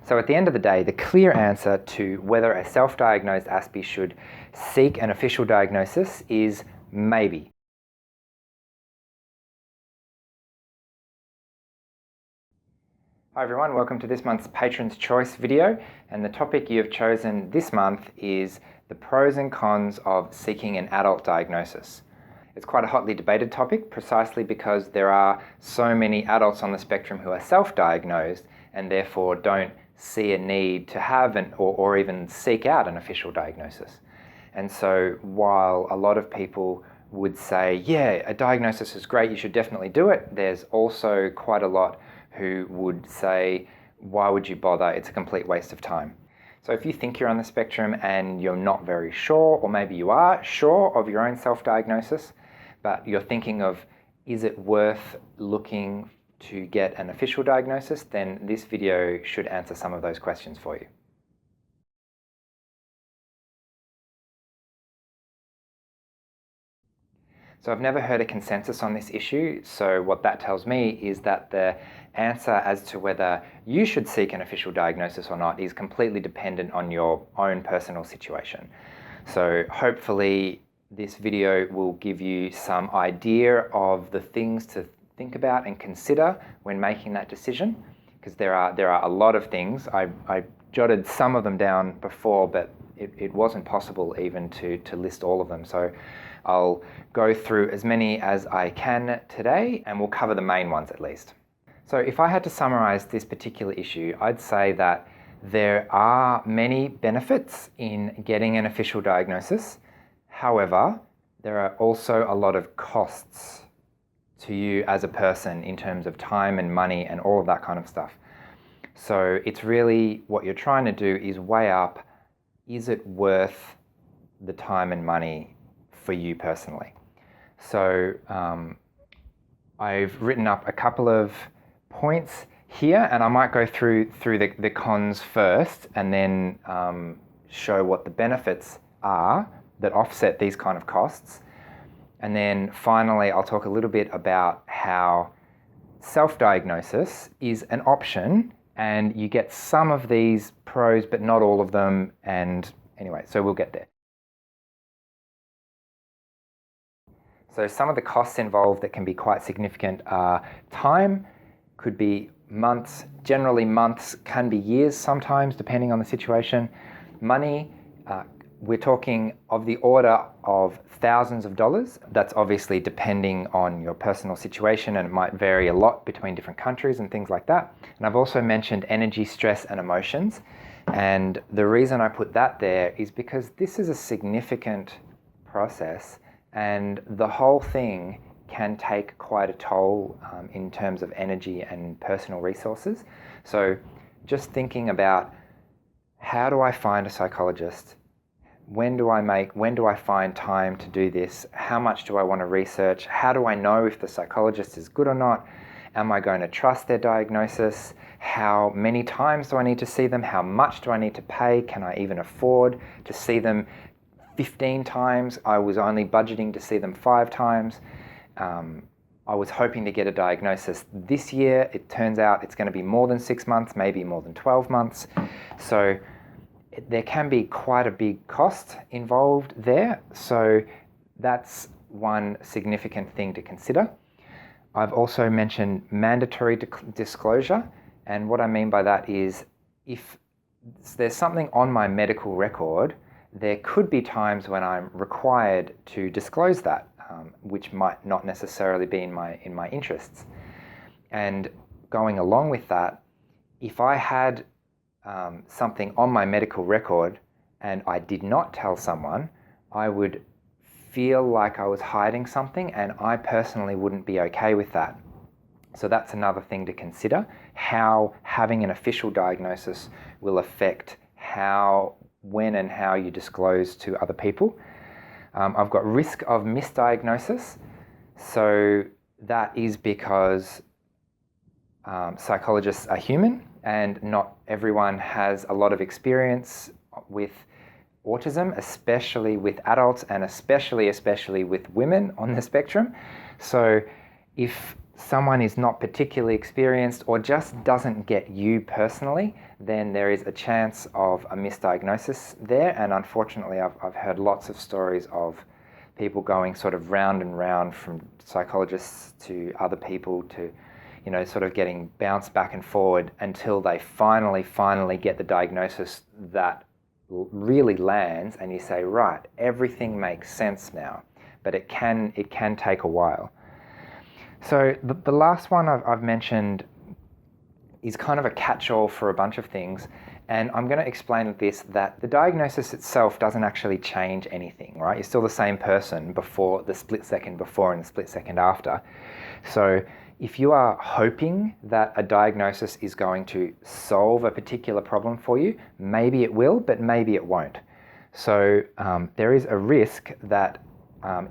So at the end of the day, the clear answer to whether a self-diagnosed Aspie should seek an official diagnosis is maybe. Hi everyone, welcome to this month's Patron's Choice video, and the topic you have chosen this month is the pros and cons of seeking an adult diagnosis. It's quite a hotly debated topic precisely because there are so many adults on the spectrum who are self-diagnosed and therefore don't see a need to have or even seek out an official diagnosis. And so while a lot of people would say, yeah, a diagnosis is great, you should definitely do it, there's also quite a lot who would say, why would you bother? It's a complete waste of time. So if you think you're on the spectrum and you're not very sure, or maybe you are sure of your own self-diagnosis, but you're thinking of, is it worth looking to get an official diagnosis, then this video should answer some of those questions for you. So I've never heard a consensus on this issue, so what that tells me is that the answer as to whether you should seek an official diagnosis or not is completely dependent on your own personal situation. So hopefully this video will give you some idea of the things to think about and consider when making that decision, because there are a lot of things. I jotted some of them down before, but it wasn't possible even to list all of them. So I'll go through as many as I can today, and we'll cover the main ones at least. So if I had to summarize this particular issue, I'd say that there are many benefits in getting an official diagnosis. However, there are also a lot of costs to you as a person in terms of time and money and all of that kind of stuff. So it's really what you're trying to do is weigh up, is it worth the time and money for you personally? So I've written up a couple of points here, and I might go through the cons first and then show what the benefits are that offset these kind of costs. And then finally, I'll talk a little bit about how self-diagnosis is an option and you get some of these pros, but not all of them. And anyway, so we'll get there. So some of the costs involved that can be quite significant are time, could be months, generally months, can be years sometimes, depending on the situation. Money, we're talking of the order of thousands of dollars. That's obviously depending on your personal situation, and it might vary a lot between different countries and things like that. And I've also mentioned energy, stress, and emotions. And the reason I put that there is because this is a significant process, and the whole thing can take quite a toll in terms of energy and personal resources. So just thinking about, how do I find a psychologist? When do I find time to do this? How much do I want to research? How do I know if the psychologist is good or not? Am I going to trust their diagnosis? How many times do I need to see them? How much do I need to pay? Can I even afford to see them 15 times? I was only budgeting to see them 5 times. I was hoping to get a diagnosis this year. It turns out it's going to be more than 6 months, maybe more than 12 months. So there can be quite a big cost involved there. So that's one significant thing to consider. I've also mentioned mandatory disclosure. And what I mean by that is, if there's something on my medical record, there could be times when I'm required to disclose that, which might not necessarily be in my interests. And going along with that, if I had something on my medical record and I did not tell someone, I would feel like I was hiding something, and I personally wouldn't be okay with that. So that's another thing to consider, how having an official diagnosis will affect when and how you disclose to other people. I've got risk of misdiagnosis. So that is because psychologists are human, and not everyone has a lot of experience with autism, especially with adults, and especially with women on the spectrum. So if someone is not particularly experienced or just doesn't get you personally, then there is a chance of a misdiagnosis there. And unfortunately, I've heard lots of stories of people going sort of round and round from psychologists to other people to, sort of getting bounced back and forward until they finally get the diagnosis that really lands, and you say, right, everything makes sense now. But it can take a while. So the last one I've mentioned is kind of a catch-all for a bunch of things, and I'm going to explain this, that the diagnosis itself doesn't actually change anything, right? You're still the same person before the split second before and the split second after. So if you are hoping that a diagnosis is going to solve a particular problem for you, maybe it will, but maybe it won't. So there is a risk that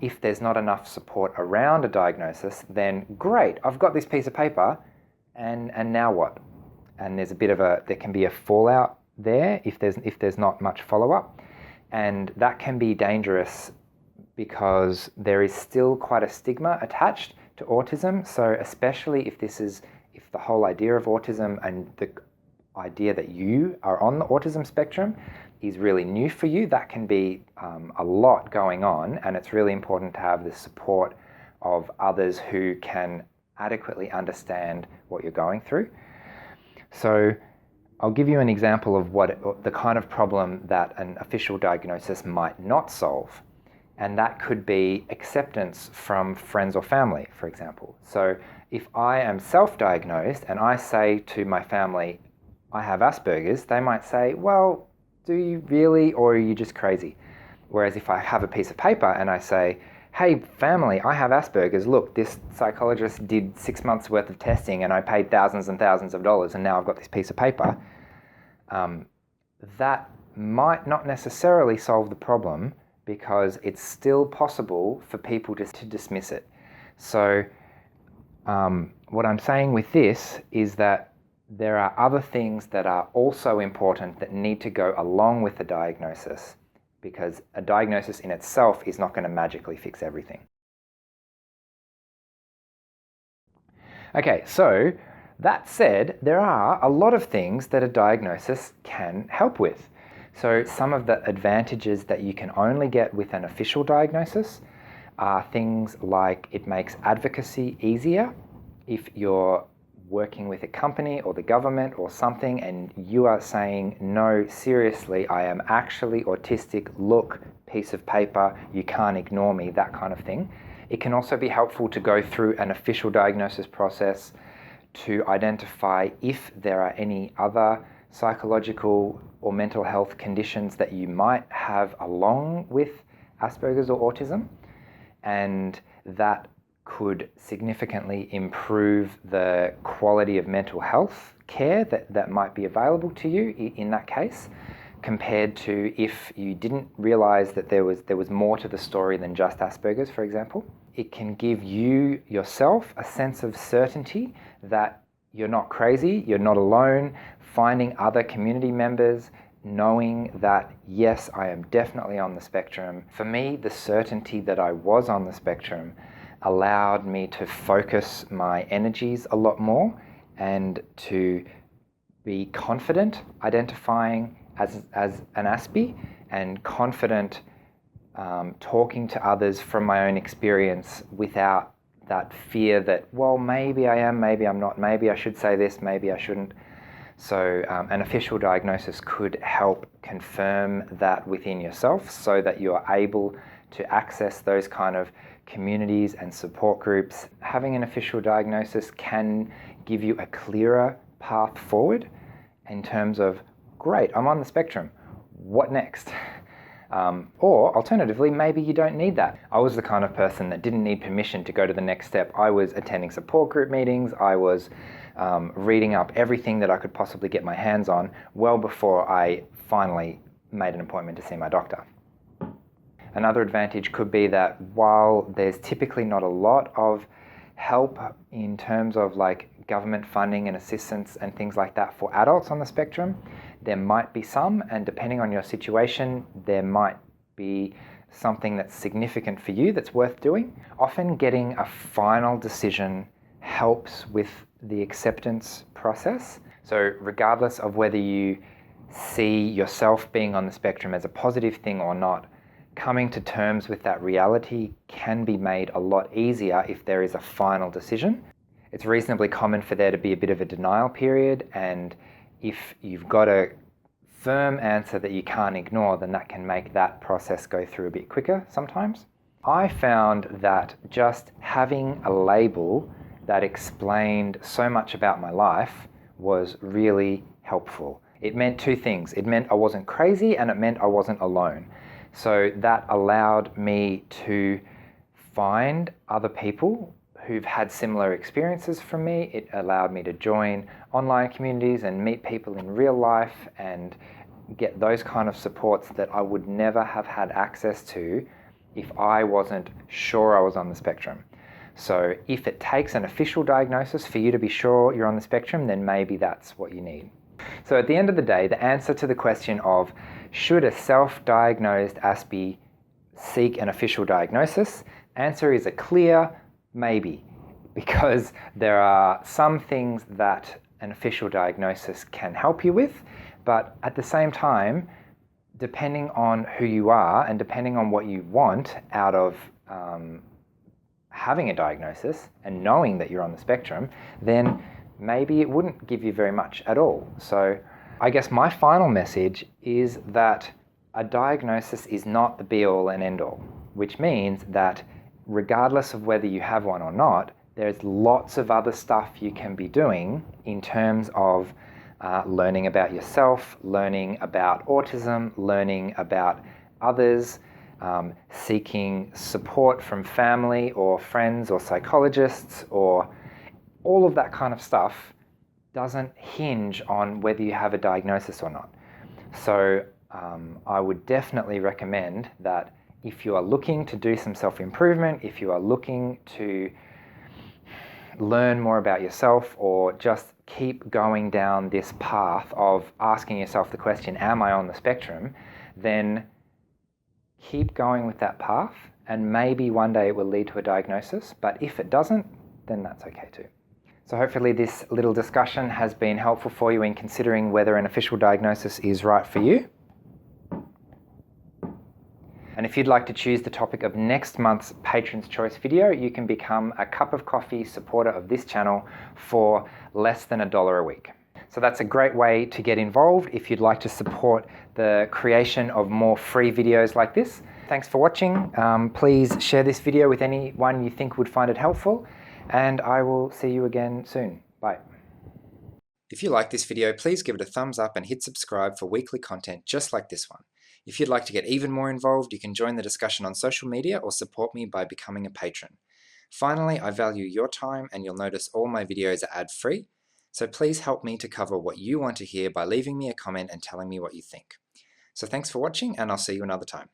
if there's not enough support around a diagnosis, then great, I've got this piece of paper, and now what? And there can be a fallout there if there's not much follow-up, and that can be dangerous because there is still quite a stigma attached to autism. So especially if the whole idea of autism and the idea that you are on the autism spectrum is really new for you, that can be a lot going on, and it's really important to have the support of others who can adequately understand what you're going through. So I'll give you an example of the kind of problem that an official diagnosis might not solve, and that could be acceptance from friends or family, for example. So if I am self-diagnosed and I say to my family, I have Aspergers, they might say, well, do you really, or are you just crazy? Whereas if I have a piece of paper and I say, hey family, I have Aspergers, look, this psychologist did 6 months worth of testing and I paid thousands and thousands of dollars and now I've got this piece of paper, that might not necessarily solve the problem because it's still possible for people just to dismiss it. So what I'm saying with this is that there are other things that are also important that need to go along with the diagnosis, because a diagnosis in itself is not going to magically fix everything. Okay, so that said, there are a lot of things that a diagnosis can help with. So some of the advantages that you can only get with an official diagnosis are things like it makes advocacy easier. If you're working with a company or the government or something and you are saying, no, seriously, I am actually autistic, look, piece of paper, you can't ignore me, that kind of thing. It can also be helpful to go through an official diagnosis process to identify if there are any other psychological or mental health conditions that you might have along with Asperger's or autism, and that could significantly improve the quality of mental health care that might be available to you in that case, compared to if you didn't realize that there was more to the story than just Asperger's, for example. It can give you yourself a sense of certainty that you're not crazy, you're not alone, finding other community members, knowing that, yes, I am definitely on the spectrum. For me, the certainty that I was on the spectrum allowed me to focus my energies a lot more and to be confident identifying as an Aspie, and confident talking to others from my own experience without that fear that, well, maybe I am, maybe I'm not, maybe I should say this, maybe I shouldn't. So an official diagnosis could help confirm that within yourself so that you are able to access those kind of communities and support groups. Having an official diagnosis can give you a clearer path forward in terms of, great, I'm on the spectrum, what next? Or alternatively, maybe you don't need that. I was the kind of person that didn't need permission to go to the next step. I was attending support group meetings, I was reading up everything that I could possibly get my hands on well before I finally made an appointment to see my doctor. Another advantage could be that while there's typically not a lot of help in terms of like government funding and assistance and things like that for adults on the spectrum, there might be some, and depending on your situation, there might be something that's significant for you that's worth doing. Often getting a final decision helps with the acceptance process. So regardless of whether you see yourself being on the spectrum as a positive thing or not, coming to terms with that reality can be made a lot easier if there is a final decision. It's reasonably common for there to be a bit of a denial period, and if you've got a firm answer that you can't ignore, then that can make that process go through a bit quicker sometimes. I found that just having a label that explained so much about my life was really helpful. It meant two things. It meant I wasn't crazy, and it meant I wasn't alone. So that allowed me to find other people who've had similar experiences from me. It allowed me to join online communities and meet people in real life and get those kind of supports that I would never have had access to if I wasn't sure I was on the spectrum. So if it takes an official diagnosis for you to be sure you're on the spectrum, then maybe that's what you need. So at the end of the day, the answer to the question of should a self-diagnosed ASPI seek an official diagnosis, answer is a clear maybe, because there are some things that an official diagnosis can help you with, but at the same time, depending on who you are and depending on what you want out of having a diagnosis and knowing that you're on the spectrum, then maybe it wouldn't give you very much at all. So I guess my final message is that a diagnosis is not the be-all and end-all, which means that regardless of whether you have one or not, there's lots of other stuff you can be doing in terms of learning about yourself, learning about autism, learning about others, seeking support from family or friends or psychologists, or all of that kind of stuff doesn't hinge on whether you have a diagnosis or not. So I would definitely recommend that if you are looking to do some self-improvement, if you are looking to learn more about yourself, or just keep going down this path of asking yourself the question, am I on the spectrum? Then keep going with that path, and maybe one day it will lead to a diagnosis, but if it doesn't, then that's okay too. So hopefully this little discussion has been helpful for you in considering whether an official diagnosis is right for you. And if you'd like to choose the topic of next month's Patron's Choice video, you can become a cup of coffee supporter of this channel for less than $1 a week. So that's a great way to get involved if you'd like to support the creation of more free videos like this. Thanks for watching. Please share this video with anyone you think would find it helpful, and I will see you again soon. Bye. If you like this video, please give it a thumbs up and hit subscribe for weekly content just like this one. If you'd like to get even more involved, you can join the discussion on social media or support me by becoming a patron. Finally, I value your time, and you'll notice all my videos are ad-free, so please help me to cover what you want to hear by leaving me a comment and telling me what you think. So thanks for watching, and I'll see you another time.